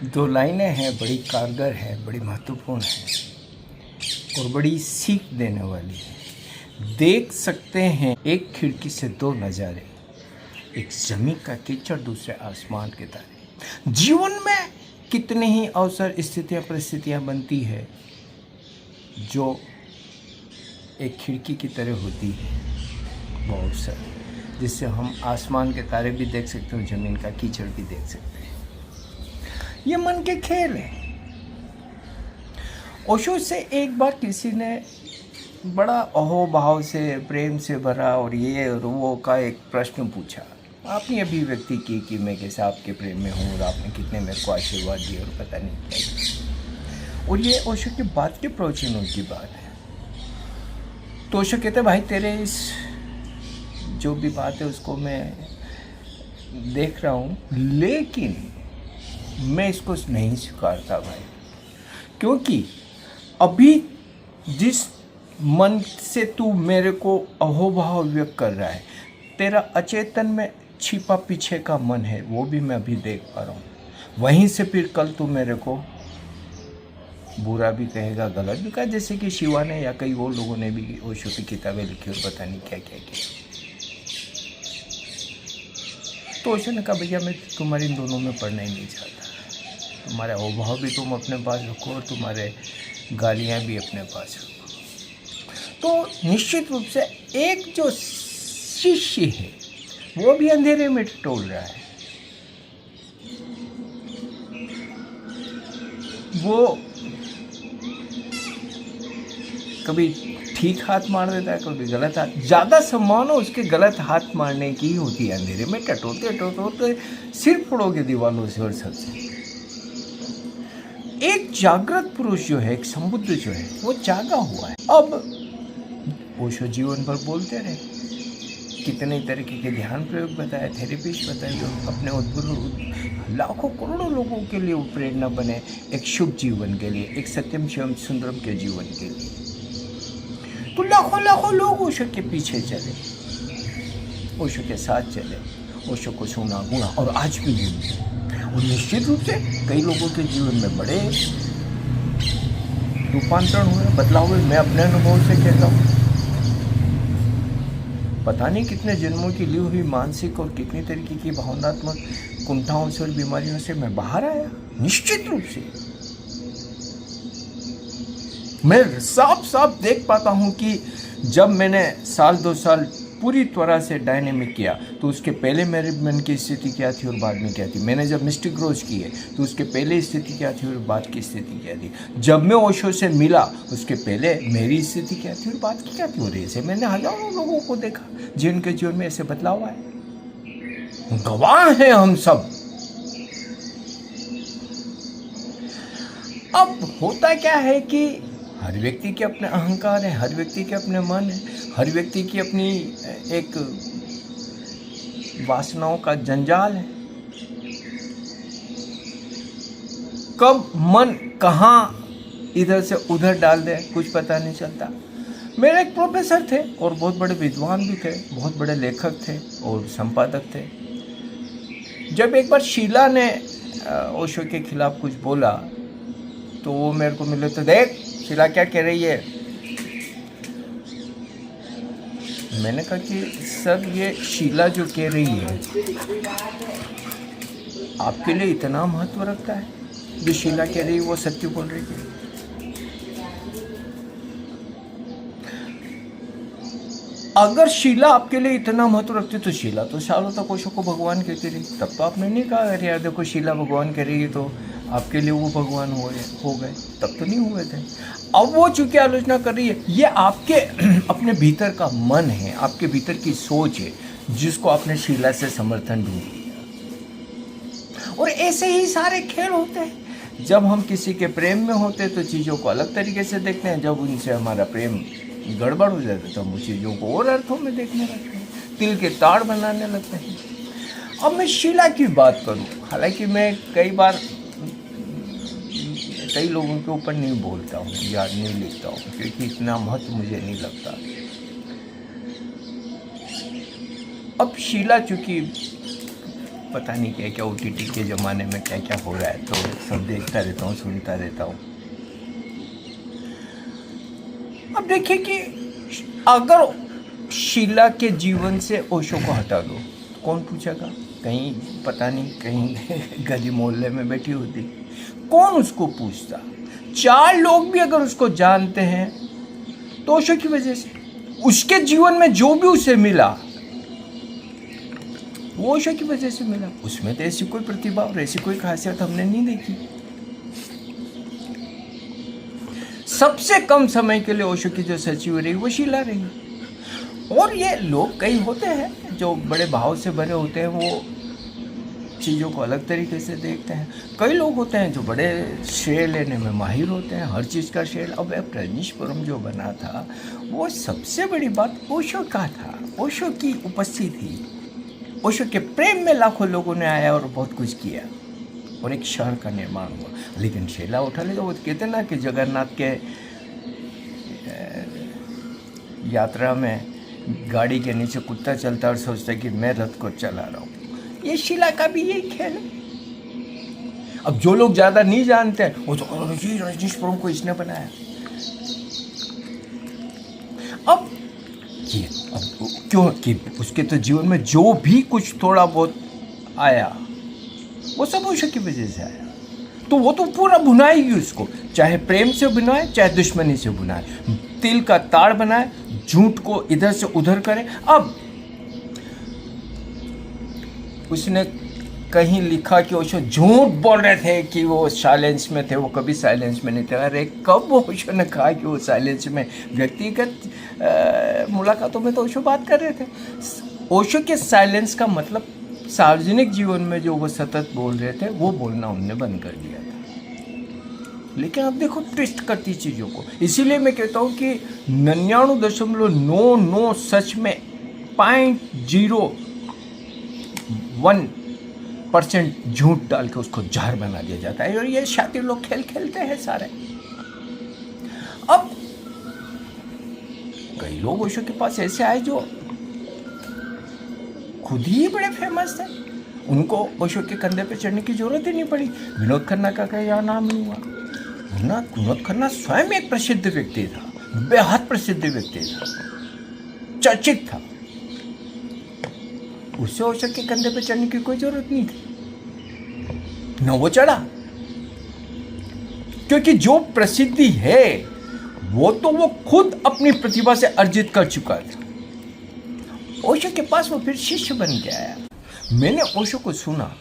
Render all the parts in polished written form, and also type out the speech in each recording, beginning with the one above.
दो लाइनें हैं, बड़ी कारगर है, बड़ी महत्वपूर्ण है और बड़ी सीख देने वाली है। देख सकते हैं एक खिड़की से दो नज़ारे, एक ज़मीन का कीचड़, दूसरे आसमान के तारे। जीवन में कितने ही अवसर, स्थितियाँ, परिस्थितियाँ बनती है जो एक खिड़की की तरह होती है। वो अवसर जिससे हम आसमान के तारे भी देख सकते हैं, ज़मीन का कीचड़ भी देख सकते हैं। ये मन के खेल है। ओशो से एक बार किसी ने बड़ा अहोभाव से, प्रेम से भरा और ये और वो का एक प्रश्न पूछा। आपने अभिव्यक्ति की कि मैं कैसे आपके प्रेम में हूँ और आपने कितने मेरे को आशीर्वाद दिए और पता नहीं क्या। और ये ओशो के बाद के प्रवचनों की बात है। तो ओशो कहते भाई तेरे इस जो भी बात है उसको मैं देख रहा हूँ, लेकिन मैं इसको नहीं स्वीकारता भाई, क्योंकि अभी जिस मन से तू मेरे को अहोभाव व्यक्त कर रहा है, तेरा अचेतन में छिपा पीछे का मन है, वो भी मैं अभी देख पा रहा हूँ। वहीं से फिर कल तू मेरे को बुरा भी कहेगा, गलत भी कहा, जैसे कि शिवा ने या कई और लोगों ने भी ओशो की किताबें लिखी और पता नहीं क्या क्या किया। तो ओशो ने कहा भैया मैं तुम्हारे इन दोनों में पढ़ना ही नहीं चाहता। तुम्हारे अभाव भी तुम अपने पास रखो और तुम्हारे गालियाँ भी अपने पास रखो। तो निश्चित रूप से एक जो शिष्य है वो भी अंधेरे में टोल रहा है। वो कभी ठीक हाथ मार देता है, कभी गलत हाथ। ज़्यादा सम्मान उसके गलत हाथ मारने की होती है। अंधेरे में टटोते टटोते सिर फोड़ोगे दीवालों से और सबसे। एक जागृत पुरुष जो है, एक संबुद्ध जो है, वो जागा हुआ है। अब ओशो जीवन भर बोलते रहे, कितने तरीके के ध्यान प्रयोग बताए, थेरेपिस्ट बताए, जो अपने उद्भुत लाखों करोड़ों लोगों के लिए वो प्रेरणा बने एक शुभ जीवन के लिए, एक सत्यम शिवम सुंदरम के जीवन के लिए। तो लाखों लाखों लोग ओशो के पीछे चले, ओशो के साथ चले, ओशो को सुना गुणा और आज भी जीवन। और निश्चित रूप से कई लोगों के जीवन में बड़े रूपांतरण हुए, बदलाव हुए। मैं अपने अनुभव से कहता हूँ, पता नहीं कितने जन्मों की ली हुई मानसिक और कितनी तरीके की भावनात्मक कुंठाओं से और बीमारियों से मैं बाहर आया। निश्चित रूप से मैं साफ साफ देख पाता हूँ कि जब मैंने साल 2 साल पूरी तरह से डायनेमिक किया, तो उसके पहले मेरे मन की स्थिति क्या थी और बाद में क्या थी। मैंने जब मिस्टिक ग्रोथ की है, तो उसके पहले स्थिति क्या थी और बाद की स्थिति क्या थी। जब मैं ओशो से मिला, उसके पहले मेरी स्थिति क्या थी और बाद की क्या थी। और ऐसे मैंने हजारों लोगों को देखा जिनके जीवन में ऐसे बदलाव आए। गवाह हैं हम सब। अब होता क्या है कि हर व्यक्ति के अपने अहंकार है, हर व्यक्ति के अपने मन है, हर व्यक्ति की अपनी एक वासनाओं का जंजाल है। कब मन कहाँ इधर से उधर डाल दे कुछ पता नहीं चलता। मेरे एक प्रोफेसर थे और बहुत बड़े विद्वान भी थे, बहुत बड़े लेखक थे और संपादक थे। जब एक बार शीला ने ओशो के खिलाफ कुछ बोला, तो वो मेरे को मिले, तो देख शीला क्या कह रही है। मैंने कहा कि सर ये शीला जो कह रही है आपके लिए इतना महत्व रखता है? जो शीला कह रही है वो सत्य बोल रही है। अगर शीला आपके लिए इतना महत्व रखती तो शीला तो सालों तक ओशो को भगवान कहती रही। तब तो आपने नहीं कहा अरे यार देखो शीला भगवान कह रही है तो आपके लिए वो भगवान हो गए। तब तो नहीं हुए थे। अब वो चूंकि आलोचना कर रही है, ये आपके अपने भीतर का मन है, आपके भीतर की सोच है, जिसको आपने शीला से समर्थन ढूंढ लिया। और ऐसे ही सारे खेल होते हैं। जब हम किसी के प्रेम में होते हैं तो चीज़ों को अलग तरीके से देखते हैं। जब उनसे हमारा प्रेम गड़बड़ हो जाता है तो हम उस चीज़ों को और अर्थों में देखने लगते हैं, तिल के ताड़ बनाने लगते हैं। अब मैं शीला की बात करूं, हालांकि मैं कई लोगों के ऊपर नहीं बोलता हूँ या नहीं लिखता हूँ, क्योंकि इतना महत्व मुझे नहीं लगता। अब शीला चूँकि पता नहीं क्या क्या OTT के ज़माने में क्या क्या हो रहा है, तो सब देखता रहता हूँ, सुनता रहता हूँ। अब देखिए कि अगर शीला के जीवन से ओशो को हटा दो, कौन पूछेगा? कहीं पता नहीं, कहीं गली मोहल्ले में बैठी होती, कौन उसको पूछता? 4 लोग भी अगर उसको जानते हैं तो ओशो की वजह से। उसके जीवन में जो भी उसे मिला वो ओशो की वजह से मिला। उसमें तो ऐसी कोई प्रतिभा और ऐसी कोई खासियत हमने नहीं देखी। सबसे कम समय के लिए ओशो की जो सचिव रही वो शीला रही। और ये लोग कई होते हैं जो बड़े भाव से भरे होते हैं, वो चीज़ों को अलग तरीके से देखते हैं। कई लोग होते हैं जो बड़े श्रेय लेने में माहिर होते हैं, हर चीज़ का श्रेय। अब रजनीशपुरम जो बना था वो सबसे बड़ी बात ओशो का था, ओशो की उपस्थिति थी। ओशो के प्रेम में लाखों लोगों ने आया और बहुत कुछ किया और एक शहर का निर्माण हुआ। लेकिन शेला उठा ले, तो वो कहते ना कि जगन्नाथ के यात्रा में गाड़ी के नीचे कुत्ता चलता और सोचता कि मैं रथ को चला रहा हूँ। ये शीला का भी यही खेल है। अब जो लोग ज़्यादा नहीं जानते हैं वो तो जी रजनीशपुरम को इसने बनाया। अब क्यों कि उसके तो जीवन में जो भी कुछ थोड़ा बहुत आया वो सब ओशो की वजह से आया। तो वो तो पूरा भुनाएगी उसको, चाहे प्रेम से भुनाए चाहे दुश्मनी से भुनाए, तिल का ताड़ बनाए, झूठ को इधर से उधर करे। अब उसने कहीं लिखा कि ओशो झूठ बोल रहे थे कि वो साइलेंस में थे, वो कभी साइलेंस में नहीं थे। अरे कब ओशो ने कहा कि वो साइलेंस में? व्यक्तिगत मुलाकातों में तो ओशो बात कर रहे थे। ओशो के साइलेंस का मतलब सार्वजनिक जीवन में जो वो सतत बोल रहे थे वो बोलना उनने बंद कर दिया था। लेकिन अब देखो ट्विस्ट करती चीज़ों को। इसीलिए मैं कहता हूँ कि 99.99 सच में 0.01% झूठ डाल के उसको जहर बना दिया जाता है। और ये शातिर लोग खेल खेलते हैं सारे। अब कई लोग ओशो के पास ऐसे आए जो खुद ही बड़े फेमस थे, उनको ओशो के कंधे पे चढ़ने की जरूरत ही नहीं पड़ी। विनोद खन्ना का क्या नाम नहीं हुआ? विनोद खन्ना स्वयं एक प्रसिद्ध व्यक्ति था, बेहद प्रसिद्ध व्यक्ति था, चर्चित था। उसे ओशो के कंधे पे चढ़ने की कोई जरूरत नहीं थी, न वो चढ़ा। क्योंकि जो प्रसिद्धि है वो तो वो खुद अपनी प्रतिभा से अर्जित कर चुका था। ओशो के पास वो फिर शिष्य बन के आया। मैंने ओशो को सुना,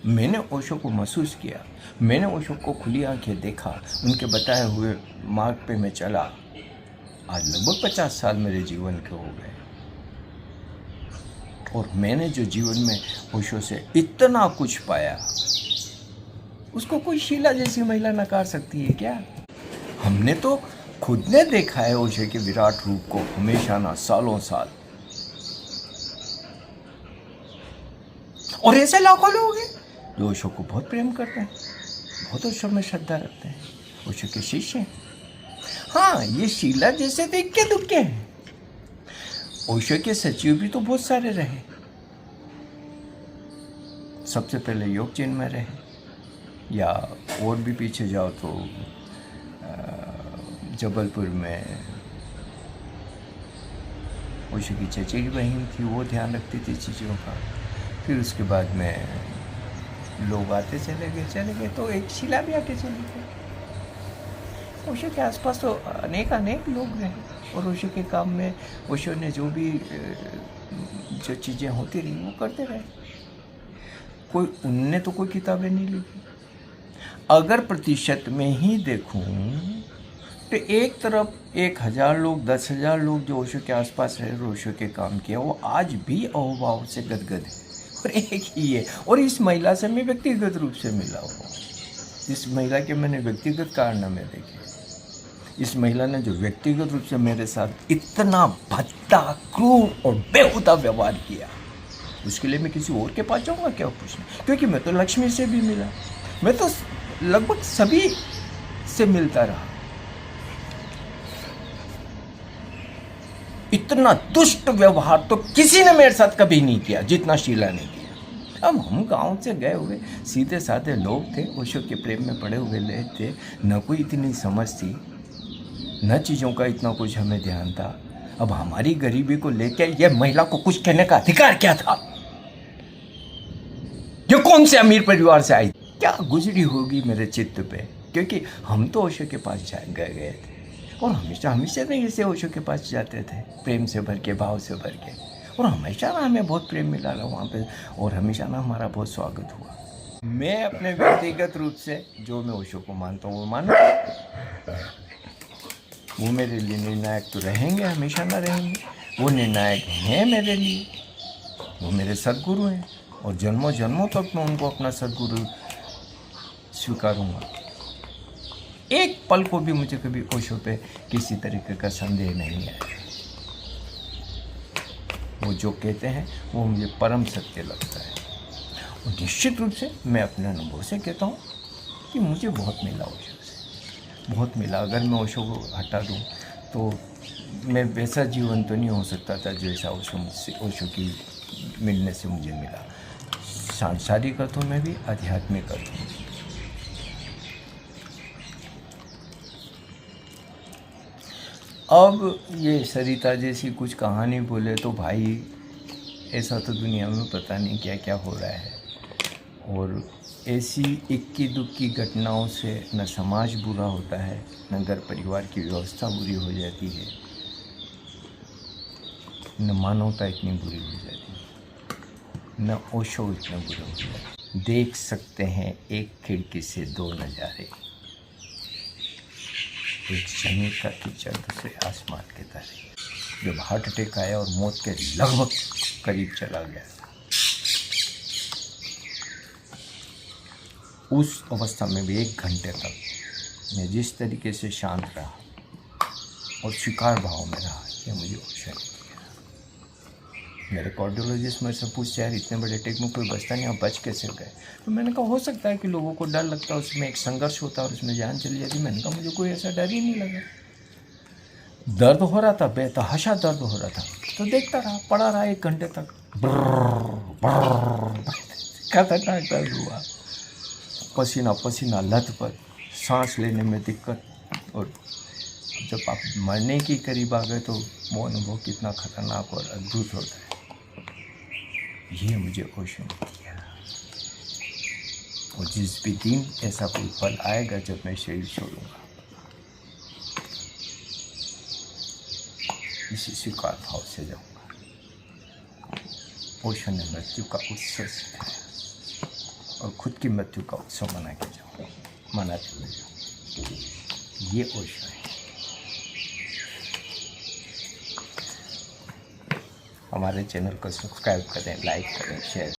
मैंने ओशो को महसूस किया, मैंने ओशो को खुली आंखें देखा, उनके बताए हुए मार्ग पे मैं चला। आज लगभग 50 साल मेरे जीवन के हो गए और मैंने जो जीवन में ओशो से इतना कुछ पाया, उसको कोई शीला जैसी महिला नकार सकती है क्या? हमने तो खुद ने देखा है ओशो के विराट रूप को, हमेशा ना, सालों साल। और ऐसे लाखों लोग हैं जो ओशो को बहुत प्रेम करते हैं, बहुत ओशो में श्रद्धा रखते हैं, ओशो के शिष्य हैं। हाँ, ये शीला जैसे तो इक्के दुक्के हैं। ओशो के सचिव भी तो बहुत सारे रहे। सबसे पहले योगचेन में रहे, या और भी पीछे जाओ तो जबलपुर में ओशो की चचेरी बहन थी, वो ध्यान रखती थी चीज़ों का। फिर उसके बाद में लोग आते चले गए, तो एक शीला भी आके चली गई। ओशो के आसपास तो अनेक लोग रहे और ओशो के काम में ओशो ने जो भी जो चीज़ें होती रही वो करते रहे। उनने तो कोई किताबें नहीं लिखी। अगर प्रतिशत में ही देखूं तो एक तरफ 1000 लोग, 10,000 लोग जो ओशो के आसपास रहे, ओशो के काम किया, वो आज भी अहोभाव से गदगद है। और एक ही है, और इस महिला से मैं व्यक्तिगत रूप से मिला हूँ। इस महिला के मैंने व्यक्तिगत कारनामे देखे। इस महिला ने जो व्यक्तिगत रूप से मेरे साथ इतना भद्दा, क्रूर और बेहुदा व्यवहार किया, उसके लिए मैं किसी और के पास जाऊँगा क्या पूछने? क्योंकि मैं तो लक्ष्मी से भी मिला, मैं तो लगभग सभी से मिलता रहा। इतना दुष्ट व्यवहार तो किसी ने मेरे साथ कभी नहीं किया जितना शीला ने किया। अब हम गांव से गए हुए सीधे साधे लोग थे, ओशो के प्रेम में पड़े हुए लोग थे, न कोई इतनी समझ थी, न चीज़ों का इतना कुछ हमें ध्यान था। अब हमारी गरीबी को लेकर ये महिला को कुछ कहने का अधिकार क्या था? ये कौन से अमीर परिवार से आई, क्या गुजरी होगी मेरे चित्त पे? क्योंकि हम तो ओशो के पास गए थे और हमेशा नहीं से ओशो के पास जाते थे, प्रेम से भर के, भाव से भर के, और हमेशा ना हमें बहुत प्रेम मिला रहा वहाँ पे, और हमेशा ना हमारा बहुत स्वागत हुआ। मैं अपने व्यक्तिगत रूप से जो मैं ओशो को मानता हूँ वो मानता हूँ, वो मेरे लिए निर्णायक तो रहेंगे, हमेशा ना रहेंगे, वो निर्णायक हैं मेरे लिए, वो मेरे सद्गुरु हैं और जन्मों जन्मों तक मैं उनको अपना सद्गुरु स्वीकारूंगा। एक पल को भी मुझे कभी ओशो पे किसी तरीके का संदेह नहीं है। वो जो कहते हैं वो मुझे परम सत्य लगता है, और निश्चित रूप से मैं अपने अनुभव से कहता हूँ कि मुझे बहुत मिला ओशो से, बहुत मिला। अगर मैं ओशो को हटा दूँ तो मैं वैसा जीवन तो नहीं हो सकता था जैसा ओशो की मिलने से मुझे मिला, सांसारिक अर्थों में भी, आध्यात्मिक अर्थों में। अब ये सरिता जैसी कुछ कहानी बोले तो भाई ऐसा तो दुनिया में पता नहीं क्या क्या हो रहा है, और ऐसी इक्की दुक्की घटनाओं से न समाज बुरा होता है, न घर परिवार की व्यवस्था बुरी हो जाती है, न मानवता इतनी बुरी हो जाती है, न ओशो इतने बुरे हो जाते। देख सकते हैं एक खिड़की से दो नज़ारे, एक जमीन का कीचड़, दूसरे आसमान के तारे। जब हार्ट अटैक आया और मौत के लगभग करीब चला गया, उस अवस्था में भी 1 घंटे तक मैं जिस तरीके से शांत रहा और स्वीकार भाव में रहा, ये मुझे ओशो ने दिया। मेरे कार्डियोलॉजिस्ट मेरे से पूछते यार इतने बड़े अटैक में कोई बचता नहीं, आप बच कैसे गए? तो मैंने कहा हो सकता है कि लोगों को डर लगता है, उसमें एक संघर्ष होता है और उसमें जान चली जाती। मैंने कहा मुझे कोई ऐसा डर ही नहीं लगा। दर्द हो रहा था, बेतहाशा दर्द हो रहा था, तो देखता रहा, पड़ा रहा 1 घंटे तक। खतरनाक दर्द हुआ, पसीना पसीना, लथपथ, सांस लेने में दिक्कत, और जब आप मरने के करीब आ गए तो वो अनुभव कितना खतरनाक और अद्भुत होता है। ये मुझे ओशो ने दिया, और जिस भी दिन ऐसा कोई पल आएगा जब मैं शरीर छोड़ूंगा, इसी स्वीकार भाव से जाऊंगा। ओशो ने मृत्यु का उत्सव सिखाया, और खुद की मृत्यु का उत्सव मना के जाऊँ, मनाते हुए जाऊँ। ये ओशो है। हमारे चैनल को सब्सक्राइब करें, लाइक करें, शेयर